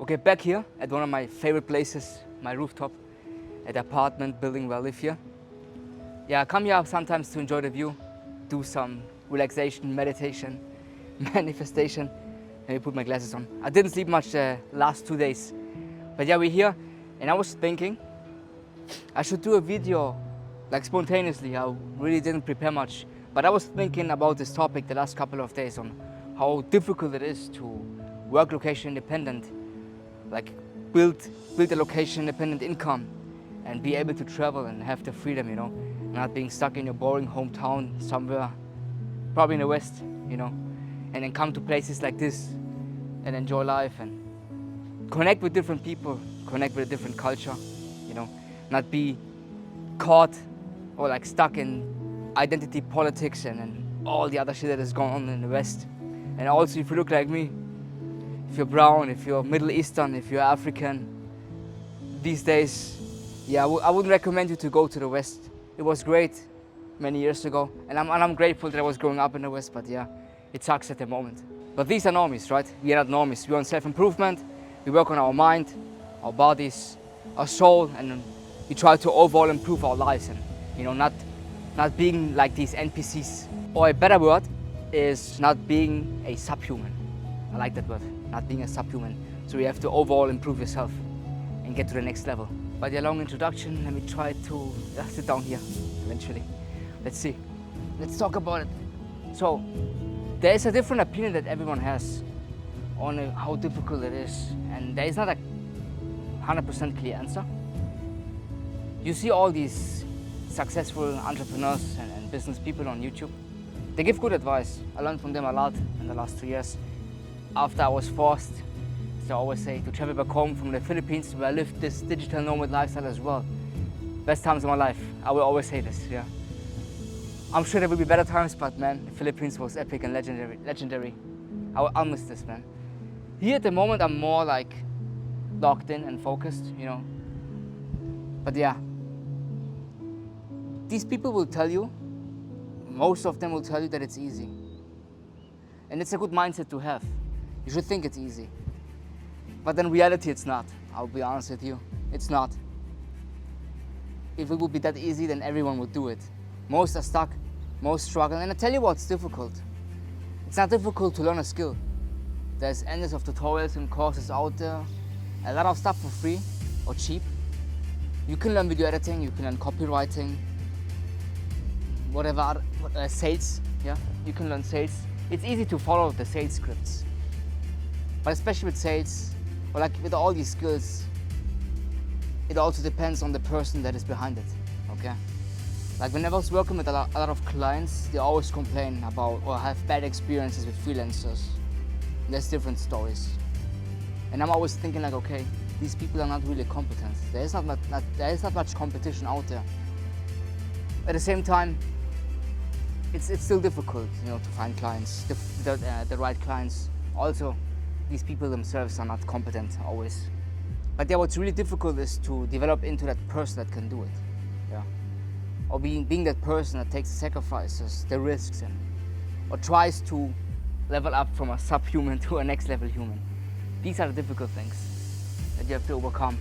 Okay, back here at one of my favorite places, my rooftop, at the apartment building where I live here. Yeah, I come here sometimes to enjoy the view, do some relaxation, meditation, manifestation. Let me put my glasses on. I didn't sleep much the last 2 days, but yeah, we're here, and I was thinking I should do a video like spontaneously. I really didn't prepare much, but I was thinking about this topic the last couple of days on how difficult it is to work location independent, like build a location independent income and be able to travel and have the freedom, you know, not being stuck in your boring hometown somewhere, probably in the West, you know, and then come to places like this and enjoy life and connect with different people, connect with a different culture, you know, not be caught or like stuck in identity politics and all the other shit that is going on in the West. And also, if you look like me, if you're brown, if you're Middle Eastern, if you're African, these days, yeah, I wouldn't recommend you to go to the West. It was great many years ago, and I'm grateful that I was growing up in the West, but yeah, it sucks at the moment. But these are normies, right? We are not normies. We want self-improvement, we work on our mind, our bodies, our soul, and we try to overall improve our lives and, you know, not being like these NPCs. Or a better word is not being a subhuman. I like that word, not being a subhuman. So you have to overall improve yourself and get to the next level. By the long introduction, let me try to sit down here eventually. Let's see. Let's talk about it. So, there is a different opinion that everyone has on how difficult it is, and there is not a 100% clear answer. You see all these successful entrepreneurs and business people on YouTube. They give good advice. I learned from them a lot in the last 2 years. After I was forced, as I always say, to travel back home from the Philippines, where I lived this digital nomad lifestyle as well. Best times of my life. I will always say this, yeah. I'm sure there will be better times, but man, the Philippines was epic and legendary. I'll miss this, man. Here at the moment, I'm more like locked in and focused, you know. But yeah, these people will tell you, most of them will tell you that it's easy. And it's a good mindset to have. You should think it's easy. But in reality, it's not. I'll be honest with you, it's not. If it would be that easy, then everyone would do it. Most are stuck, most struggle. And I tell you what's difficult. It's not difficult to learn a skill. There's endless of tutorials and courses out there. A lot of stuff for free or cheap. You can learn video editing, you can learn copywriting, whatever, sales, yeah? You can learn sales. It's easy to follow the sales scripts. But especially with sales, or like with all these skills, it also depends on the person that is behind it, okay? Like when I was working with a lot of clients, they always complain about or have bad experiences with freelancers. There's different stories. And I'm always thinking like, okay, these people are not really competent. There is not much competition out there. At the same time, it's still difficult, you know, to find clients, the right clients. Also, these people themselves are not competent always. But yeah, what's really difficult is to develop into that person that can do it, yeah. Or being that person that takes the sacrifices, the risks, or tries to level up from a subhuman to a next level human. These are the difficult things that you have to overcome.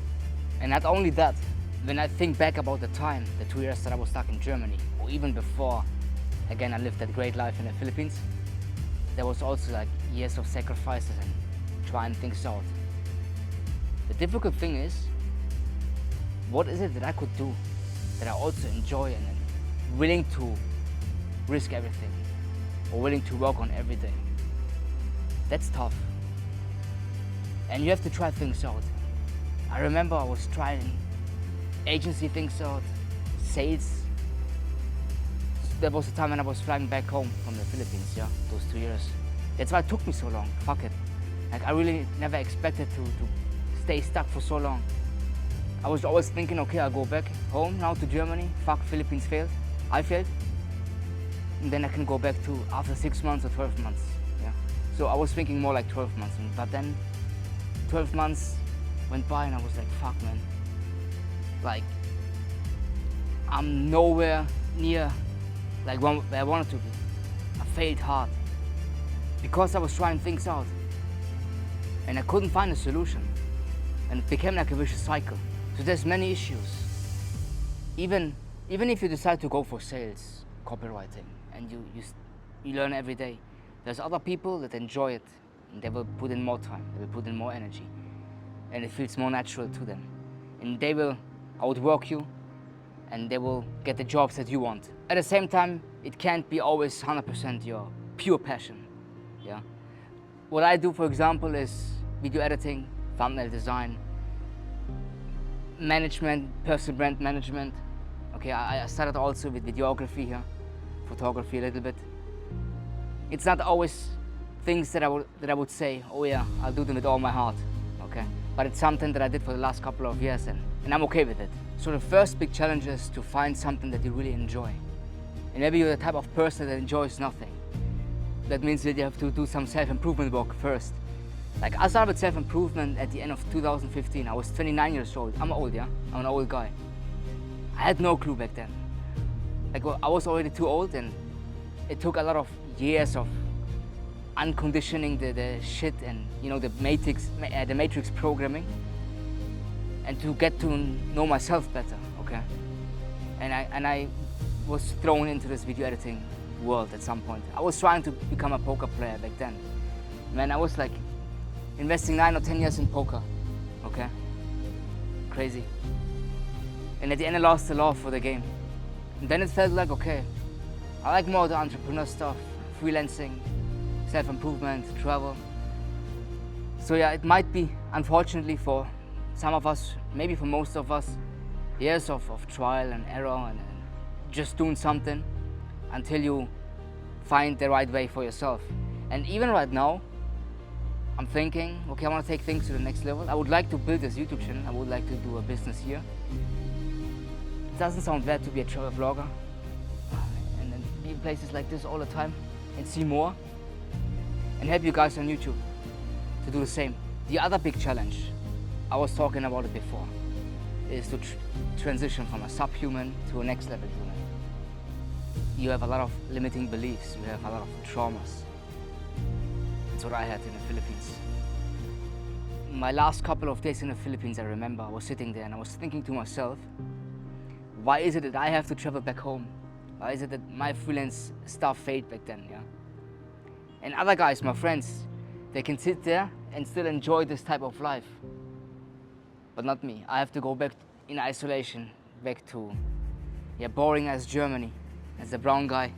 And not only that, when I think back about the time, the 2 years that I was stuck in Germany, or even before, again, I lived that great life in the Philippines, there was also like years of sacrifices and trying things out. The difficult thing is, what is it that I could do that I also enjoy and am willing to risk everything, or willing to work on every day? That's tough. And you have to try things out. I remember I was trying agency things out, sales. There was a time when I was flying back home from the Philippines, yeah, those 2 years. That's why it took me so long, fuck it. Like I really never expected to stay stuck for so long. I was always thinking, okay, I'll go back home now to Germany, fuck, Philippines failed, I failed. And then I can go back to after 6 months or 12 months, yeah. So I was thinking more like 12 months, but then 12 months went by and I was like, fuck man. Like, I'm nowhere near like where I wanted to be. I failed hard because I was trying things out and I couldn't find a solution. and it became like a vicious cycle. So there's many issues. Even if you decide to go for sales, copywriting, and you learn every day, there's other people that enjoy it, and they will put in more time, they will put in more energy, and it feels more natural to them. And they will outwork you, and they will get the jobs that you want. At the same time, it can't be always 100% your pure passion. Yeah. What I do, for example, is video editing, thumbnail design, management, personal brand management. Okay, I started also with videography here, photography a little bit. It's not always things that I would say, oh yeah, I'll do them with all my heart. Okay, but it's something that I did for the last couple of years, and I'm okay with it. So the first big challenge is to find something that you really enjoy. And maybe you're the type of person that enjoys nothing. That means that you have to do some self-improvement work first. Like, I started self-improvement at the end of 2015. I was 29 years old. I'm old, yeah? I'm an old guy. I had no clue back then. Like, I was already too old, and it took a lot of years of unconditioning the shit and, you know, the matrix programming, and to get to know myself better, okay? And I was thrown into this video editing world at some point. I was trying to become a poker player back then. Man, I was like investing 9 or 10 years in poker, okay? Crazy. And at the end I lost the love for the game. And then it felt like, okay, I like more the entrepreneur stuff, freelancing, self-improvement, travel. So yeah, it might be, unfortunately for some of us, maybe for most of us, years of trial and error and just doing something until you find the right way for yourself. And even right now, I'm thinking, okay, I want to take things to the next level. I would like to build this YouTube channel. I would like to do a business here. It doesn't sound bad to be a travel vlogger and then be in places like this all the time and see more and help you guys on YouTube to do the same. The other big challenge, I was talking about it before, is to transition from a subhuman to a next level human. You have a lot of limiting beliefs, you have a lot of traumas. That's what I had in the Philippines. My last couple of days in the Philippines, I remember I was sitting there and I was thinking to myself, why is it that I have to travel back home? Why is it that my freelance stuff failed back then, yeah? And other guys, my friends, they can sit there and still enjoy this type of life. But not me. I have to go back in isolation, back to, yeah, boring as Germany, as a brown guy.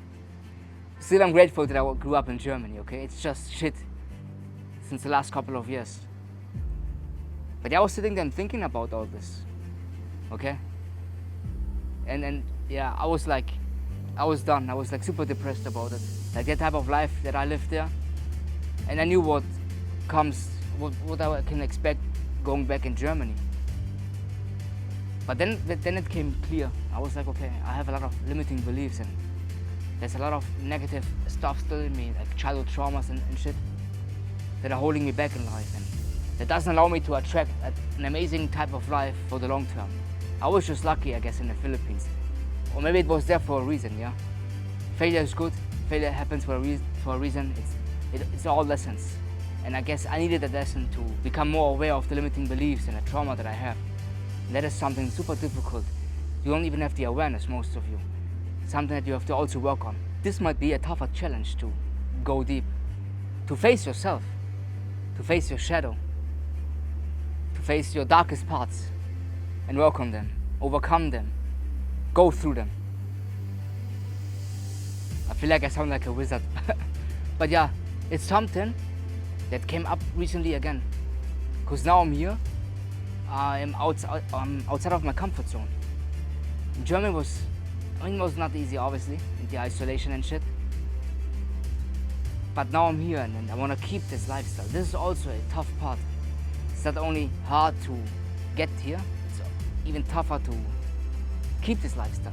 Still, I'm grateful that I grew up in Germany, okay? It's just shit since the last couple of years. But yeah, I was sitting there and thinking about all this, okay? And yeah, I was done. I was like super depressed about it. Like that type of life that I lived there. And I knew what I can expect going back in Germany. But then it came clear. I was like, okay, I have a lot of limiting beliefs and there's a lot of negative stuff still in me, like childhood traumas and shit that are holding me back in life, and that doesn't allow me to attract an amazing type of life for the long term. I was just lucky, I guess, in the Philippines. Or maybe it was there for a reason, yeah? Failure is good. Failure happens for a reason. It's all lessons. And I guess I needed a lesson to become more aware of the limiting beliefs and the trauma that I have. And that is something super difficult. You don't even have the awareness, most of you. It's something that you have to also work on. This might be a tougher challenge to go deep, to face yourself, to face your shadow, to face your darkest parts and work on them, overcome them, go through them. I feel like I sound like a wizard. But yeah, it's something that came up recently again. Because now I'm here, I'm outside of my comfort zone. Germany was not easy, obviously, in the isolation and shit. But now I'm here and I want to keep this lifestyle. This is also a tough part. It's not only hard to get here, it's even tougher to keep this lifestyle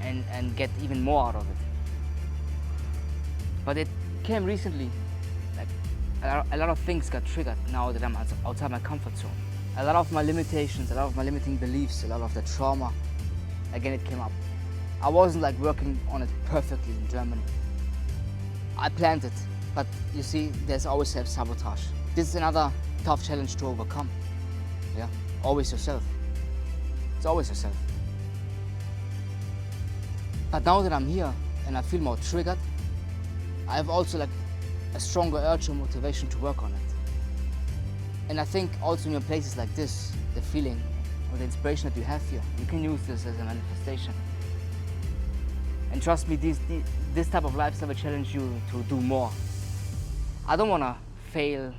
and get even more out of it. But it came recently, like a lot of things got triggered now that I'm outside my comfort zone. A lot of my limitations, a lot of my limiting beliefs, a lot of the trauma, again it came up. I wasn't like working on it perfectly in Germany. I planned it, but you see, there's always self-sabotage. This is another tough challenge to overcome. yeah? Always yourself. It's always yourself. But now that I'm here and I feel more triggered, I have also like a stronger urge or motivation to work on it. And I think also in your places like this, the feeling or the inspiration that you have here, you can use this as a manifestation. And trust me, this type of lifestyle will challenge you to do more. I don't want to fail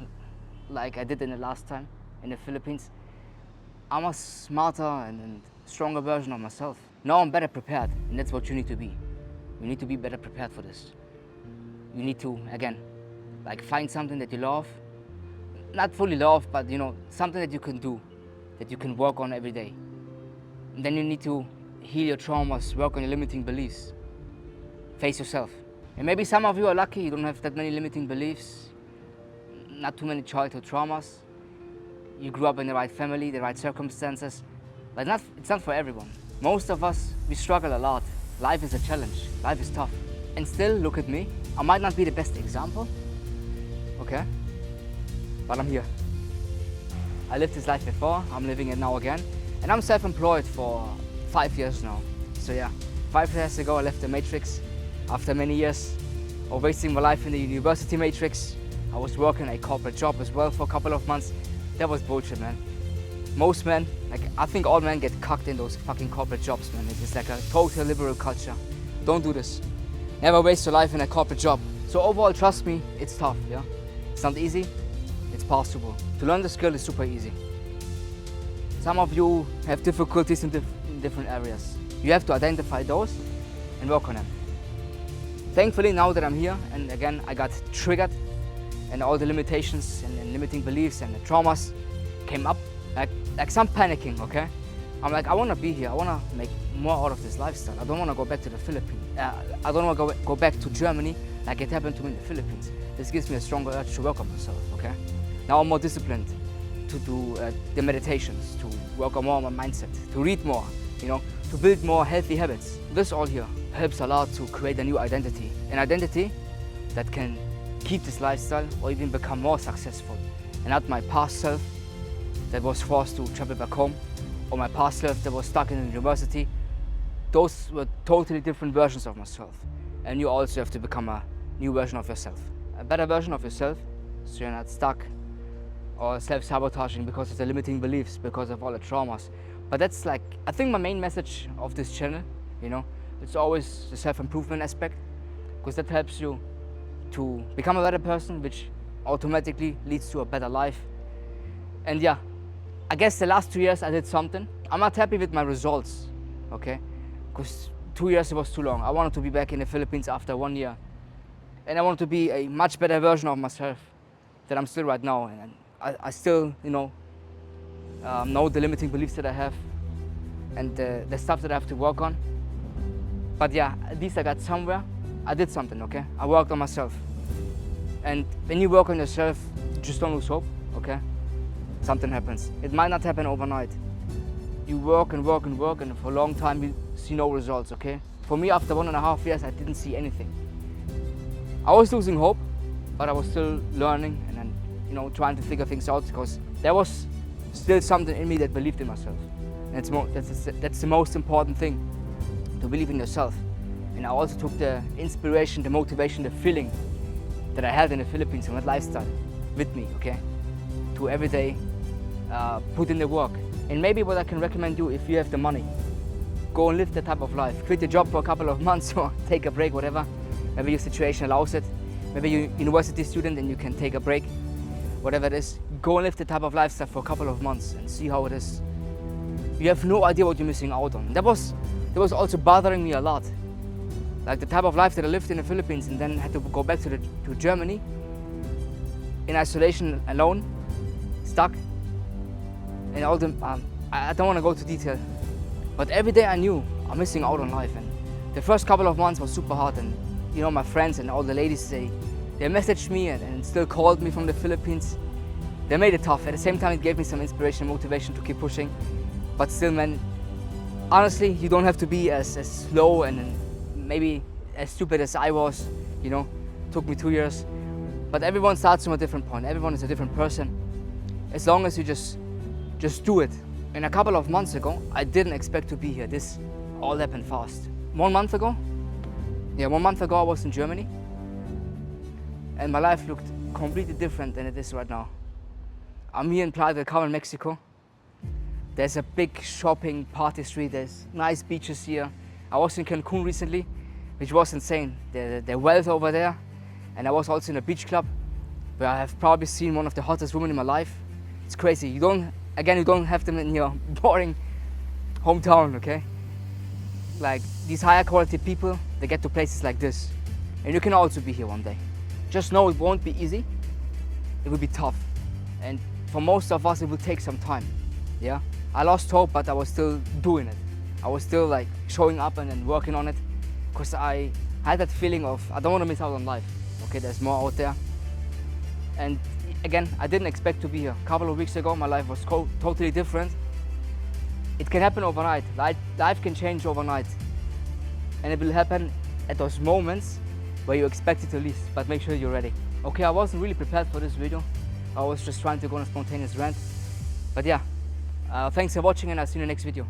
like I did in the last time in the Philippines. I'm a smarter and stronger version of myself. Now I'm better prepared, and that's what you need to be. You need to be better prepared for this. You need to, again, like find something that you love. Not fully love, but something that you can do, that you can work on every day. And then you need to heal your traumas, work on your limiting beliefs. Face yourself. And maybe some of you are lucky, you don't have that many limiting beliefs, not too many childhood traumas. You grew up in the right family, the right circumstances, but it's not for everyone. Most of us, we struggle a lot. Life is a challenge, life is tough. And still, look at me. I might not be the best example, okay? But I'm here. I lived this life before, I'm living it now again. And I'm self-employed for 5 years now. So yeah, 5 years ago I left the matrix. After many years of wasting my life in the university matrix, I was working a corporate job as well for a couple of months. That was bullshit, man. Most men, I think all men get cucked in those fucking corporate jobs, man. It's like a total liberal culture. Don't do this. Never waste your life in a corporate job. So overall, trust me, it's tough, yeah? It's not easy, it's possible. To learn the skill is super easy. Some of you have difficulties in different areas. You have to identify those and work on them. Thankfully, now that I'm here, and again, I got triggered, and all the limitations and limiting beliefs and the traumas came up, like some panicking, okay? I'm like, I want to be here. I want to make more out of this lifestyle. I don't want to go back to the Philippines. I don't want to go back to Germany like it happened to me in the Philippines. This gives me a stronger urge to work on myself, okay? Now I'm more disciplined to do the meditations, to work on more on my mindset, to read more, to build more healthy habits. This all here helps a lot to create a new identity. An identity that can keep this lifestyle or even become more successful. And not my past self that was forced to travel back home, or my past self that was stuck in the university. Those were totally different versions of myself. And you also have to become a new version of yourself. A better version of yourself, so you're not stuck or self-sabotaging because of the limiting beliefs, because of all the traumas. But that's I think my main message of this channel, it's always the self-improvement aspect, because that helps you to become a better person, which automatically leads to a better life. And yeah, I guess the last 2 years I did something. I'm not happy with my results, okay? Because 2 years was too long. I wanted to be back in the Philippines after 1 year. And I wanted to be a much better version of myself that I'm still right now. And I still, know the limiting beliefs that I have and the stuff that I have to work on. But yeah, at least I got somewhere. I did something, okay? I worked on myself. And when you work on yourself, just don't lose hope, okay? Something happens. It might not happen overnight. You work and work and work, and for a long time you see no results, okay? For me, after 1.5 years, I didn't see anything. I was losing hope, but I was still learning and then, trying to figure things out, because there was still something in me that believed in myself. And that's the most important thing, to believe in yourself. And I also took the inspiration, the motivation, the feeling that I had in the Philippines and that lifestyle with me, okay? To every day put in the work. And maybe what I can recommend you, if you have the money, go and live that type of life. Quit your job for a couple of months or take a break, whatever. Maybe your situation allows it. Maybe you're a university student and you can take a break, whatever it is. Go and live the type of lifestyle for a couple of months and see how it is. You have no idea what you're missing out on. That was also bothering me a lot. Like the type of life that I lived in the Philippines and then had to go back to Germany in isolation, alone, stuck. And all the, I don't want to go into detail, but every day I knew I'm missing out on life. And the first couple of months was super hard. And my friends and all the ladies, they messaged me and still called me from the Philippines. They made it tough. At the same time, it gave me some inspiration and motivation to keep pushing. But still, man, honestly, you don't have to be as slow and maybe as stupid as I was. Took me 2 years. But everyone starts from a different point. Everyone is a different person. As long as you just just do it. And a couple of months ago, I didn't expect to be here. This all happened fast. 1 month ago, I was in Germany, and my life looked completely different than it is right now. I'm here in Playa del Carmen, Mexico. There's a big shopping party street, there's nice beaches here. I was in Cancun recently, which was insane. The wealth over there. And I was also in a beach club where I have probably seen one of the hottest women in my life. It's crazy. You don't have them in your boring hometown, okay? Like these higher quality people, they get to places like this. And you can also be here one day. Just know it won't be easy. It will be tough. And for most of us, it will take some time, yeah? I lost hope, but I was still doing it. I was still like showing up and then working on it, because I had that feeling of, I don't want to miss out on life. Okay, there's more out there. And again, I didn't expect to be here. A couple of weeks ago, my life was totally different. It can happen overnight. Life can change overnight. And it will happen at those moments where you expect it to least, but make sure you're ready. Okay, I wasn't really prepared for this video. I was just trying to go on a spontaneous rant. But yeah, thanks for watching, and I'll see you in the next video.